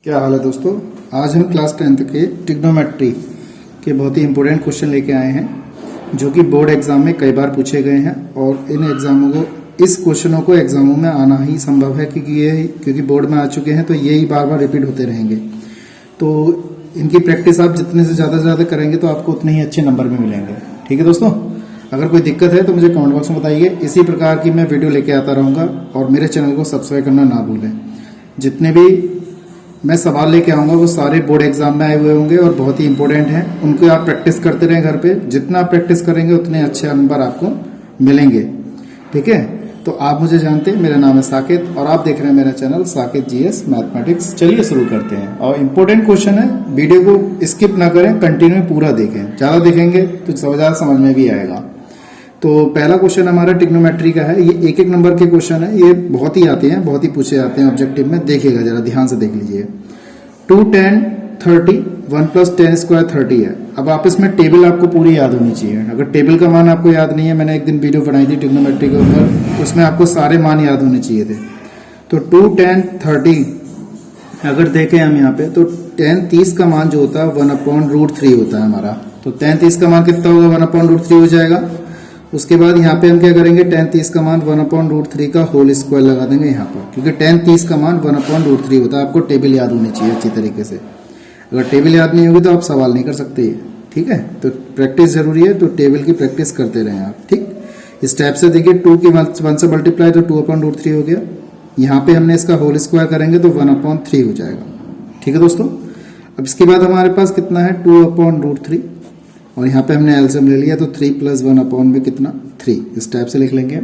क्या हाल है दोस्तों। आज हम क्लास 10th के ट्रिग्नोमेट्री के बहुत ही इंपॉर्टेंट क्वेश्चन लेके आए हैं जो कि बोर्ड एग्जाम में कई बार पूछे गए हैं और इन एग्जामों को इस क्वेश्चनों को एग्जामों में आना ही संभव है क्योंकि बोर्ड में आ चुके हैं तो यही बार बार रिपीट होते रहेंगे। तो इनकी प्रैक्टिस आप जितने से ज़्यादा करेंगे तो आपको उतने ही अच्छे नंबर भी मिलेंगे। ठीक है दोस्तों, अगर कोई दिक्कत है तो मुझे कमेंट बॉक्स में बताइए। इसी प्रकार की मैं वीडियो लेके आता रहूँगा और मेरे चैनल को सब्सक्राइब करना ना भूलें। जितने भी मैं सवाल लेके आऊँगा वो सारे बोर्ड एग्जाम में आए हुए होंगे और बहुत ही इंपॉर्टेंट हैं। उनको आप प्रैक्टिस करते रहें घर पे। जितना आप प्रैक्टिस करेंगे उतने अच्छे नंबर आपको मिलेंगे। ठीक है, तो आप मुझे जानते हैं, मेरा नाम है साकेत और आप देख रहे हैं मेरा चैनल साकेत जीएस मैथमेटिक्स। चलिए शुरू करते हैं। और इम्पोर्टेंट क्वेश्चन है, वीडियो को स्किप ना करें, कंटिन्यू पूरा देखें। ज़्यादा देखेंगे तो ज़्यादा समझ में भी आएगा। तो पहला क्वेश्चन हमारा ट्रिग्नोमेट्री का है। ये एक नंबर के क्वेश्चन है, ये बहुत ही आते हैं, बहुत ही पूछे जाते हैं ऑब्जेक्टिव में। देखिएगा जरा ध्यान से देख लीजिए। 2 10 30 1 + 10 स्क्वायर 30 है। अब आप इसमें टेबल आपको पूरी याद होनी चाहिए। अगर टेबल का मान आपको याद नहीं है, मैंने एक दिन वीडियो बनाई थी ट्रिग्नोमेट्री के ऊपर, उसमें आपको सारे मान याद होने चाहिए थे। तो 2 10 30 अगर देखें हम यहाँ पे तो 10 30 का मान जो होता है 1/√3 होता है हमारा। तो 10 30 का मान कितना होगा, 1/√3 हो जाएगा। उसके बाद यहाँ पे हम क्या करेंगे, 10 30 का मान 1/√3 का होल स्क्वायर लगा देंगे यहाँ पर, क्योंकि 10 30 का मान 1/√3 होता है। आपको टेबल याद होनी चाहिए अच्छी तरीके से। अगर टेबल याद नहीं होगी तो आप सवाल नहीं कर सकते। ठीक है, तो प्रैक्टिस जरूरी है, तो टेबल की प्रैक्टिस करते रहें आप। ठीक, इस टाइप से देखिए 2 की 1 से मल्टीप्लाई तो 2/√3 हो गया। यहाँ पे हमने इसका होल स्क्वायर करेंगे तो 1/3 हो जाएगा। ठीक है दोस्तों, अब इसके बाद हमारे पास कितना है 2/√3 और यहाँ पे हमने एलसीएम ले लिया तो 3 + 1 में कितना 3, इस टाइप से लिख लेंगे।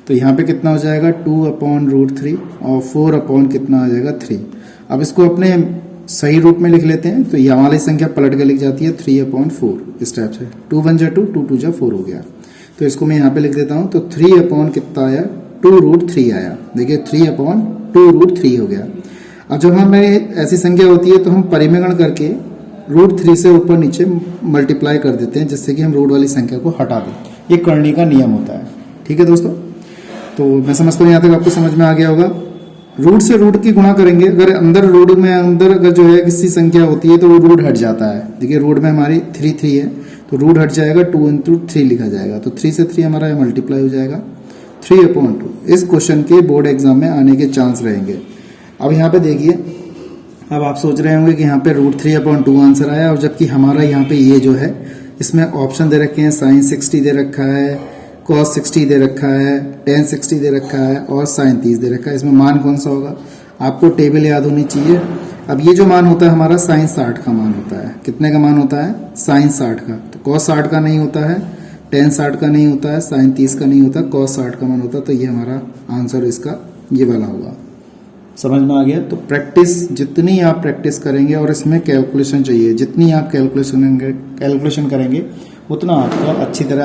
तो यहाँ पे कितना हो जाएगा 2/√3 और 4 कितना आ जाएगा 3। अब इसको अपने सही रूप में लिख लेते हैं तो ये हमारी संख्या पलट के लिख जाती है 3/4, इस टाइप से। 2 1 जा 2, 2 2 जा 4 हो गया। तो इसको मैं यहाँ पे लिख देता हूँ। तो 3 कितना आया 2√3 आया। देखिए 3/2√3 हो गया। अब जब हमें ऐसी संख्या होती है तो हम परिमेय करके √3 से ऊपर नीचे मल्टीप्लाई कर देते हैं, जिससे कि हम रूट वाली संख्या को हटा दें। ये करनी का नियम होता है। ठीक है दोस्तों, तो मैं समझता हूँ यहाँ तक आपको समझ में आ गया होगा। रूट से रूट की गुणा करेंगे। अगर अंदर रूट में अंदर अगर जो है किसी संख्या होती है तो वो रूट हट जाता है। देखिए रूट में हमारी 3 है तो रूट हट जाएगा, 2 × 3 लिखा जाएगा। तो 3 से 3 हमारा मल्टीप्लाई हो जाएगा 3/2। इस क्वेश्चन के बोर्ड एग्जाम में आने के चांस रहेंगे। अब यहाँ पे देखिए, अब आप सोच रहे होंगे कि यहाँ पे √3/2 आंसर आया, और जबकि हमारा यहाँ पे ये जो है इसमें ऑप्शन दे रखे हैं। sin 60 दे रखा है, cos 60 दे रखा है, tan 60 दे रखा है और sin 30 दे रखा है। इसमें मान कौन सा होगा, आपको टेबल याद होनी चाहिए। अब ये जो मान होता है हमारा sin 60 का मान होता है। कितने का मान होता है, sin 60 का। तो cos 60 का नहीं होता है, tan 60 का नहीं होता है, sin 30 का नहीं होता, cos 60 का मान होता है। तो ये हमारा आंसर इसका ये वाला होगा। समझ में आ गया। तो प्रैक्टिस जितनी आप प्रैक्टिस करेंगे, और इसमें कैलकुलेशन चाहिए, जितनी आप कैलकुलेशन करेंगे उतना आपका अच्छी तरह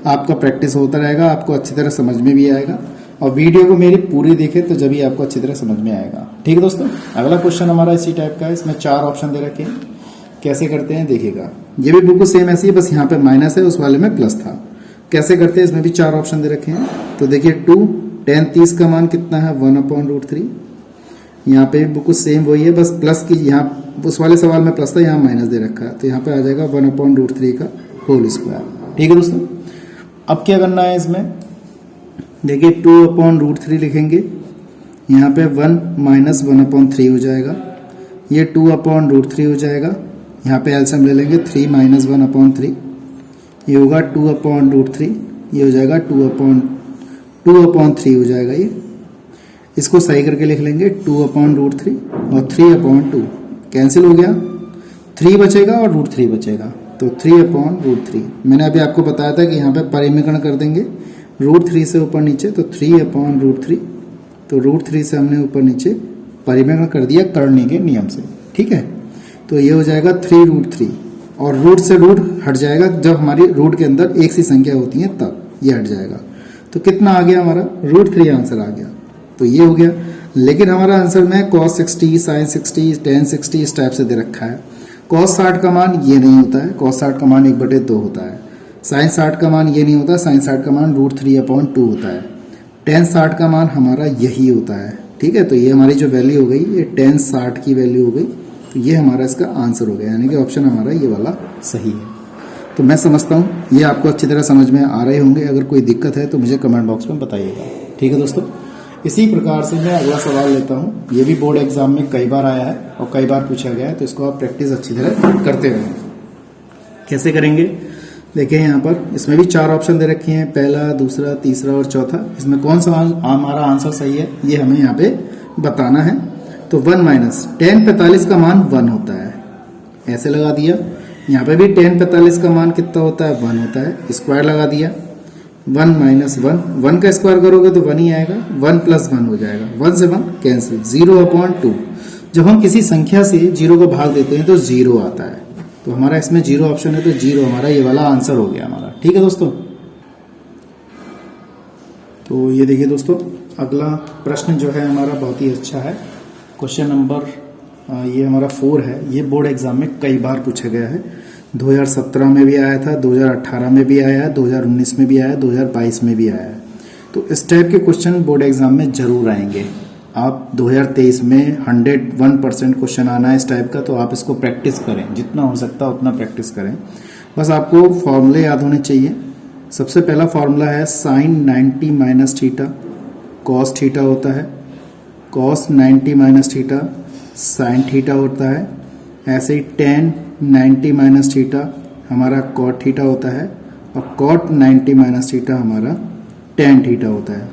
आपका प्रैक्टिस होता रहेगा, आपको अच्छी तरह समझ में भी आएगा। और वीडियो को मेरी पूरी देखें तो जब ही आपको अच्छी तरह समझ में आएगा। ठीक है दोस्तों, अगला क्वेश्चन हमारा इसी टाइप का है। इसमें 4 ऑप्शन दे रखे हैं। कैसे करते हैं देखिएगा। ये भी बिल्कुल सेम ऐसी है, बस यहाँ पे माइनस है, उस वाले में प्लस था। कैसे करते हैं, इसमें भी 4 ऑप्शन दे रखे हैं। तो देखिए 2 10 30 का मान कितना है 1/√3। यहाँ पे बिल्कुल सेम वही है, बस प्लस की, यहाँ उस वाले सवाल में प्लस था, यहाँ माइनस दे रखा है। तो यहाँ पे आ जाएगा 1/√3 का होल स्क्वायर। ठीक है दोस्तों, अब क्या करना है इसमें, देखिए 2/√3 लिखेंगे। यहाँ पे 1 - 1/3 हो जाएगा। ये 2/√3 हो जाएगा। यहाँ पे एलसीएम ले लेंगे 3 - 1/3, ये होगा 2/√3। ये हो जाएगा 2/3 हो जाएगा। ये इसको सही करके लिख लेंगे 2/√3 और 3/2 कैंसिल हो गया, 3 बचेगा और √3 बचेगा। तो 3/√3 मैंने अभी आपको बताया था कि यहाँ पे परिमेय कर देंगे √3 से ऊपर नीचे, तो 3/√3। तो √3 से हमने ऊपर नीचे परिमेय कर दिया करनी के नियम से। ठीक है, तो ये हो जाएगा 3√3 और रूट से रूट हट जाएगा। जब हमारी रूट के अंदर एक सी संख्या होती है तब ये हट जाएगा। तो कितना आ गया हमारा √3 आंसर आ गया। तो ये हो गया। लेकिन हमारा आंसर में cos 60 sin 60 tan 60 इस टाइप से दे रखा है। cos 60 का मान ये नहीं होता है, cos 60 का मान 1/2 होता है। sin 60 का मान ये नहीं होता, sin 60 का मान √3/2 होता है। tan 60 का मान हमारा यही होता है। ठीक है, तो ये हमारी जो वैल्यू हो गई ये tan 60 की वैल्यू हो गई, तो ये हमारा इसका आंसर हो गया, यानी कि ऑप्शन हमारा ये वाला सही है। तो मैं समझता हूँ ये आपको अच्छी तरह समझ में आ रहे होंगे। अगर कोई दिक्कत है तो मुझे कमेंट बॉक्स में बताइएगा, ठीक है दोस्तों। इसी प्रकार से मैं अगला सवाल लेता हूँ। ये भी बोर्ड एग्जाम में कई बार आया है और कई बार पूछा गया है, तो इसको आप प्रैक्टिस अच्छी तरह करते रहें। कैसे करेंगे देखिए, यहाँ पर इसमें भी 4 ऑप्शन दे रखे हैं, पहला, दूसरा, तीसरा और चौथा। इसमें कौन सा हमारा आंसर सही है ये हमें यहाँ पे बताना है। तो 1 माइनस tan 45 का मान 1 होता है, ऐसे लगा दिया। यहाँ पे भी tan 45 का मान कितना होता है, 1 होता है, स्क्वायर लगा दिया। 1 माइनस 1 का स्क्वायर करोगे तो 1 ही आएगा, 1 प्लस 1 हो जाएगा, 1 से 1 कैंसिल, 0/2। जब हम किसी संख्या से 0 को भाग देते हैं तो 0 आता है, तो हमारा इसमें 0 ऑप्शन है, तो 0 हमारा ये वाला आंसर हो गया हमारा, ठीक है दोस्तों। तो ये देखिए दोस्तों, अगला प्रश्न जो है हमारा बहुत ही अच्छा है। क्वेश्चन नंबर ये हमारा 4 है। ये बोर्ड एग्जाम में कई बार पूछा गया है। 2017 में भी आया था, 2018 में भी आया है, 2019 में भी आया है, 2022 में भी आया है। तो इस टाइप के क्वेश्चन बोर्ड एग्जाम में जरूर आएंगे। आप 2023 में 101% क्वेश्चन आना है इस टाइप का, तो आप इसको प्रैक्टिस करें, जितना हो सकता है उतना प्रैक्टिस करें। बस आपको फॉर्मूले याद होने चाहिए। सबसे पहला फॉर्मूला है sin 90 minus theta cos theta होता है, cos 90 minus theta sine theta होता है। ऐसे ही tan 90 माइनस थीटा हमारा कॉट थीटा होता है, और कॉट 90 माइनस थीटा हमारा tan थीटा होता है।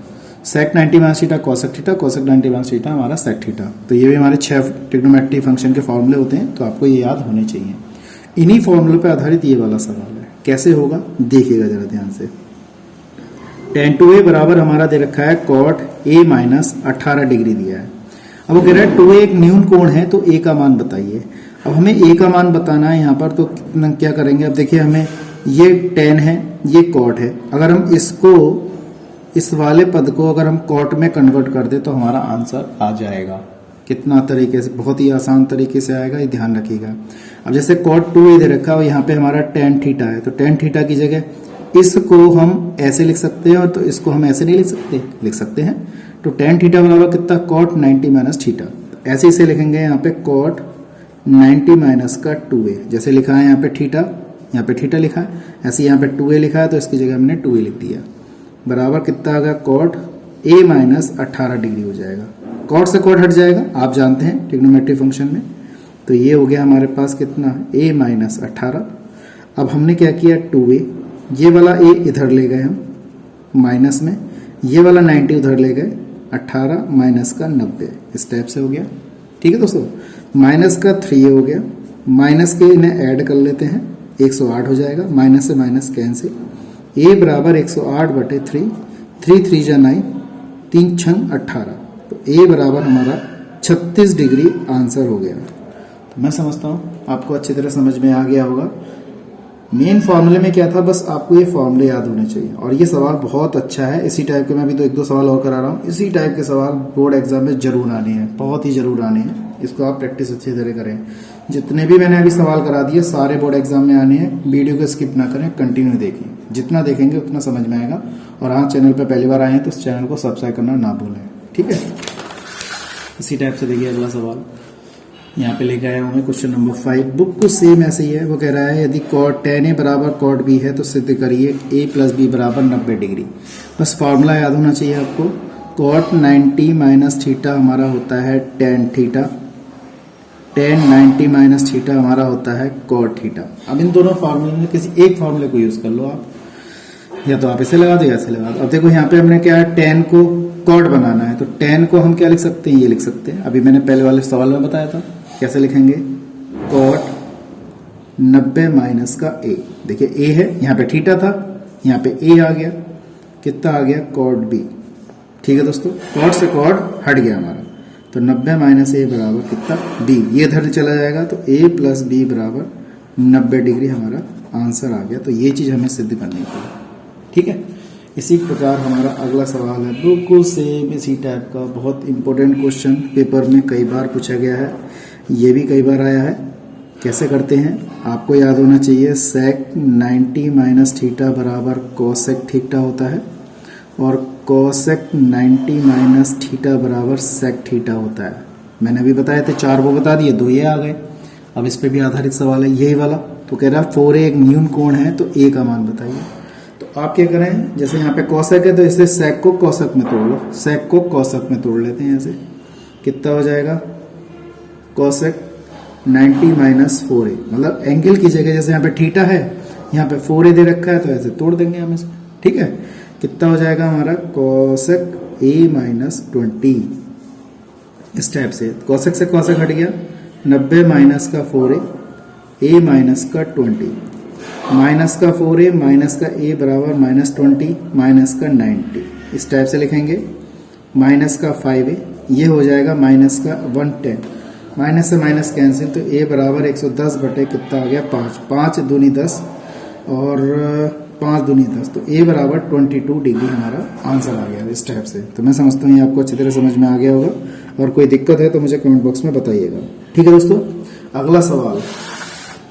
सेक 90 minus theta cosec theta, cosec 90 minus theta हमारा सेक थीटा। तो ये भी हमारे 6 ट्रिग्नोमेट्री फंक्शन के फॉर्मूले होते हैं, तो आपको ये याद होने चाहिए। इन्हीं फॉर्मूलों पर आधारित ये वाला सवाल है। कैसे होगा देखिएगा जरा ध्यान से। tan 2a बराबर हमारा दे रखा है cot a माइनस 18 डिग्री दिया है। अब वो कह रहा है 2a एक न्यून कोण है, तो a का मान बताइए। अब हमें a का मान बताना है यहाँ पर, तो क्या करेंगे। अब देखिए, हमें ये tan है, ये cot है। अगर हम इसको, इस वाले पद को अगर हम cot में कन्वर्ट कर दे तो हमारा आंसर आ जाएगा। कितना तरीके से, बहुत ही आसान तरीके से आएगा, ये ध्यान रखिएगा। अब जैसे cot 2a दे रखा है और यहाँ पे हमारा tan थीटा है, तो tan थीटा की जगह इसको हम ऐसे लिख सकते हैं, और तो इसको हम ऐसे नहीं लिख सकते हैं। तो tan थीटा बराबर कितना, cot 90 माइनस थीटा। ऐसे इसे लिखेंगे यहाँ पे cot 90 माइनस का 2a, जैसे लिखा है यहाँ पे थीटा, यहाँ पे थीटा लिखा है, ऐसे यहाँ पे 2a लिखा है, तो इसकी जगह हमने 2a लिख दिया। बराबर कितना आ गया, cot a माइनस 18 डिग्री हो जाएगा। cot से cot हट जाएगा, आप जानते हैं ट्रिग्नोमेट्री फंक्शन में। तो ये हो गया हमारे पास कितना, a माइनस 18। अब हमने क्या किया, 2a, ये वाला a इधर ले गए हम माइनस में, ये वाला 90 उधर ले गए, 18 माइनस का 90, इस टाइप से हो गया, ठीक है दोस्तों। माइनस का 3 हो गया, माइनस के इन्हें ऐड कर लेते हैं, 108 हो जाएगा, माइनस से माइनस कैंसिल। a बराबर 108/3, 3 3 जा 9, 3 6 18, तो a बराबर हमारा 36 डिग्री आंसर हो गया। तो मैं समझता हूँ आपको अच्छी तरह समझ में आ गया होगा। मेन फॉर्मूले में क्या था, बस आपको ये फॉर्मूले याद होने चाहिए। और ये सवाल बहुत अच्छा है, इसी टाइप के मैं भी तो 1-2 सवाल और करा रहा हूँ। इसी टाइप के सवाल बोर्ड एग्जाम में जरूर आने हैं, बहुत ही जरूर आने हैं। इसको आप प्रैक्टिस अच्छी तरह करें। जितने भी मैंने अभी सवाल करा दिए सारे बोर्ड एग्जाम में आने हैं। वीडियो को स्किप ना करें, कंटिन्यू देखें, जितना देखेंगे उतना समझ में आएगा। और हाँ, चैनल पर पहली बार आए हैं तो इस चैनल को सब्सक्राइब करना ना भूलें, ठीक है। इसी टाइप से देखिए अगला सवाल यहाँ पे लेके आया हूँ मैं, क्वेश्चन नंबर 5। बुक को सेम ऐसे ही है। वो कह रहा है यदि cot tan a बराबर cot b है तो सिद्ध करिए a प्लस b बराबर 90 डिग्री। बस फॉर्मूला याद होना चाहिए आपको। cot 90 माइनस थीटा हमारा होता है tan theta, tan 90 minus theta हमारा होता है cot थीटा। अब इन दोनों फार्मूले में किसी एक फार्मूले को यूज कर लो आप, या तो आप इसे लगा दो या इसे लगा दो। अब देखो यहाँ पे हमने क्या है, tan को cot बनाना है, तो tan को हम क्या लिख सकते हैं, ये लिख सकते हैं। अभी मैंने पहले वाले सवाल में बताया था, कैसे लिखेंगे, cot 90 माइनस का a। देखिए a है, यहाँ पे थीटा था, यहाँ पे a आ गया, कितना आ गया, cot b। ठीक है दोस्तों, cot से cot हट गया हमारा, तो 90 माइनस a बराबर कितना, b। ये इधर चला जाएगा, तो a प्लस b बराबर 90 डिग्री हमारा आंसर आ गया। तो ये चीज हमें सिद्ध करनी है, ठीक है। इसी प्रकार हमारा अगला सवाल है, बिल्कुल सेम इसी टाइप का, बहुत इंपॉर्टेंट क्वेश्चन, पेपर में कई बार पूछा गया है, ये भी कई बार आया है। कैसे करते हैं आपको याद होना चाहिए। सेक 90 माइनस थीटा बराबर कोसेक थीटा होता है, और कोसेक 90 माइनस थीटा बराबर सेक थीटा होता है। मैंने अभी बताया थे, 4 वो बता दिए, 2 ये आ गए। अब इस पे भी आधारित सवाल है यही वाला। तो कह रहा है 4a एक न्यून कोण है तो a का मान बताइए। तो आप क्या करें, जैसे यहाँ पे कोसेक है तो इसे सेक को कोसेक में तोड़ लो, सेक को कोसेक में तोड़ लेते हैं। ऐसे कितना हो जाएगा, कोसेक 90 माइनस 4a, मतलब एंगल की जगह जैसे यहाँ पे थीटा है, यहाँ पे 4a दे रखा है तो ऐसे तोड़ देंगे हम इसे। ठीक है, कितना हो जाएगा हमारा, कोसेक a माइनस 20। इस टाइप से कोसेक से कोसेक हट गया, 90 माइनस का 4a, a माइनस का 20, माइनस का 4a माइनस का a बराबर माइनस 20 माइनस का 90। इस टाइप से लिखेंगे। माइनस का 5a, ये हो जाएगा माइनस का 110, माइनस से माइनस कैंसिल, तो a बराबर 110 बटे कितना आ गया, 5, 5 दूनी 10 और 5 दूनी 10, तो a बराबर 22 डिग्री हमारा आंसर आ गया। इस टाइप से तो मैं समझता हूँ ये आपको अच्छी तरह समझ में आ गया होगा, और कोई दिक्कत है तो मुझे कमेंट बॉक्स में बताइएगा। ठीक है दोस्तों, अगला सवाल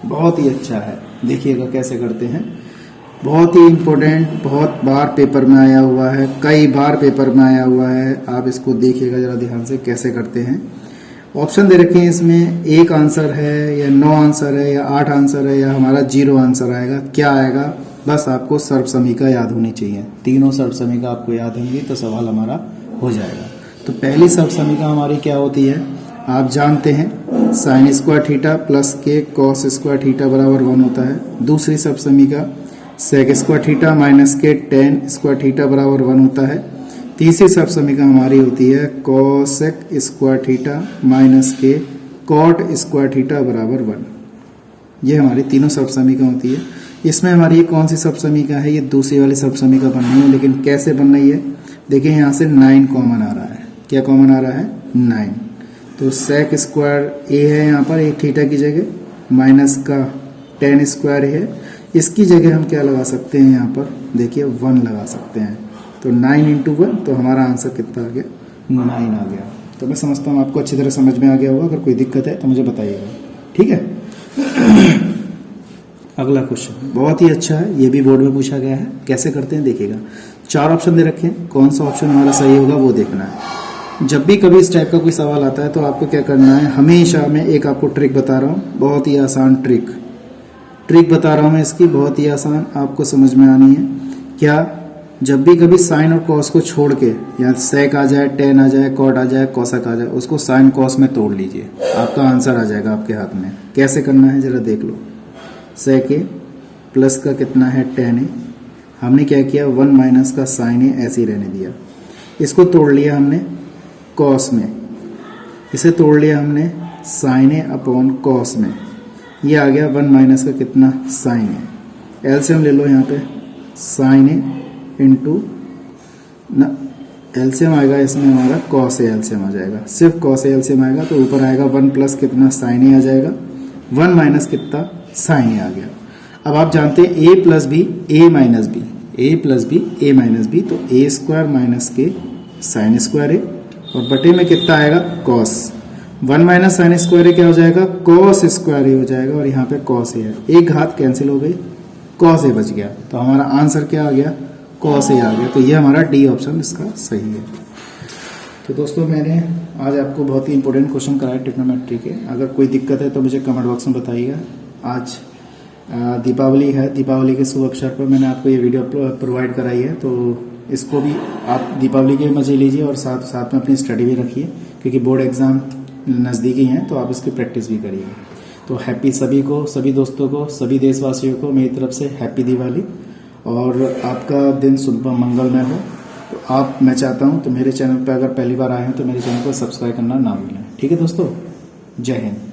बहुत ही अच्छा है, देखिएगा कैसे करते हैं। बहुत ही इम्पोर्टेंट, बहुत बार पेपर में आया हुआ है, कई बार पेपर में आया हुआ है। आप इसको देखिएगा जरा ध्यान से कैसे करते हैं। ऑप्शन दे रखे हैं इसमें, 1 आंसर है या 9 आंसर है या 8 आंसर है या हमारा 0 आंसर आएगा। क्या आएगा, बस आपको सर्वसमीका याद होनी चाहिए। तीनों सर्वसमीका आपको याद होंगी तो सवाल हमारा हो जाएगा। तो पहली सर्वसमीका हमारी क्या होती है, आप जानते हैं, साइन स्क्वायर थीटा प्लस के कॉस स्क्वायर थीटा बराबर 1 होता है। दूसरी सर्वसमीका सेक स्क्वायर थीटा माइनस के टेन स्क्वायर थीटा बराबर 1 होता है। तीसरी सर्वसमीका हमारी होती है कोसेक स्क्वायर थीटा माइनस के कॉट स्क्वायर थीटा बराबर 1। ये हमारी तीनों सर्वसमीका होती है। इसमें हमारी ये कौन सी सर्वसमीका है, ये दूसरी वाली सर्वसमीका बन रही है। लेकिन कैसे बन रही है, देखिए यहाँ से 9 कॉमन आ रहा है। क्या कॉमन आ रहा है, 9। तो सेक स्क्वायर ए है यहाँ पर, एक थीटा की जगह, माइनस का टेन स्क्वायर है, इसकी जगह हम क्या लगा सकते हैं, यहाँ पर देखिए 1 लगा सकते हैं। तो 9 इंटू 1, तो हमारा आंसर कितना आ गया, 9 आ गया। तो मैं समझता हूँ आपको अच्छी तरह समझ में आ गया होगा। अगर कोई दिक्कत है तो मुझे बताइएगा। ठीक है। अगला क्वेश्चन बहुत ही अच्छा है, ये भी बोर्ड में पूछा गया है। कैसे करते हैं देखिएगा। 4 ऑप्शन दे रखे हैं, कौन सा ऑप्शन हमारा सही होगा वो देखना है। जब भी कभी इस टाइप का कोई सवाल आता है तो आपको क्या करना है, हमेशा मैं एक आपको ट्रिक बता रहा हूँ, बहुत ही आसान ट्रिक बता रहा हूँ मैं इसकी, बहुत ही आसान, आपको समझ में आनी है। क्या, जब भी कभी साइन और कॉस को छोड़ के, या सेक आ जाए, टेन आ जाए, कॉट आ जाए, कोसेक आ जाए, उसको साइन कॉस में तोड़ लीजिए, आपका आंसर आ जाएगा आपके हाथ में। कैसे करना है जरा देख लो। सेक ए प्लस का कितना है, टेन ए, हमने क्या किया, 1 माइनस का साइन ए ऐसे ही रहने दिया। इसको तोड़ लिया हमने कॉस में, इसे तोड़ लिया हमने साइन ए अपॉन कॉस में, ये आ गया 1 माइनस का कितना, साइन ए। एलसीएम ले लो यहाँ पे, साइन ए इंटू ना, एलसीएम आएगा इसमें हमारा कॉस ए एलसीएम आ जाएगा, सिर्फ कॉस ए एलसीएम आएगा तो ऊपर आएगा 1 प्लस कितना, साइन ए आ जाएगा, 1 माइनस कितना, साइन ए आ गया। अब आप जानते हैं ए प्लस बी ए माइनस बी, ए प्लस बी ए माइनस बी, तो ए स्क्वायर माइनस के साइन स्क्वायर ए, और बटे में कितना आएगा, कॉस। 1 माइनस साइन स्क्वायर ए क्या हो जाएगा, कॉस स्क्वायर ए हो जाएगा, और यहाँ पे कॉस ए है, एक घात कैंसिल हो गई, कॉस ए बच गया। तो हमारा आंसर क्या आ गया, कॉस ए आ गया। तो ये हमारा डी ऑप्शन इसका सही है। तो दोस्तों मैंने आज आपको बहुत ही इंपॉर्टेंट क्वेश्चन कराया ट्रिग्नोमेट्री के। अगर कोई दिक्कत है तो मुझे कमेंट बॉक्स में बताइएगा। आज दीपावली है, दीपावली के शुभ अवसर पर मैंने आपको ये वीडियो प्रोवाइड कराई है, तो इसको भी आप दीपावली के मजे लीजिए और साथ साथ में अपनी स्टडी भी रखिए, क्योंकि बोर्ड एग्जाम नज़दीकी हैं तो आप इसकी प्रैक्टिस भी करिए। तो हैप्पी सभी को, सभी दोस्तों को, सभी देशवासियों को मेरी तरफ से हैप्पी दिवाली, और आपका दिन शुभ मंगलमय हो। तो आप, मैं चाहता हूं तो मेरे चैनल पर अगर पहली बार आए हैं तो मेरे चैनल को सब्सक्राइब करना ना भूलें। ठीक है दोस्तों, जय हिंद।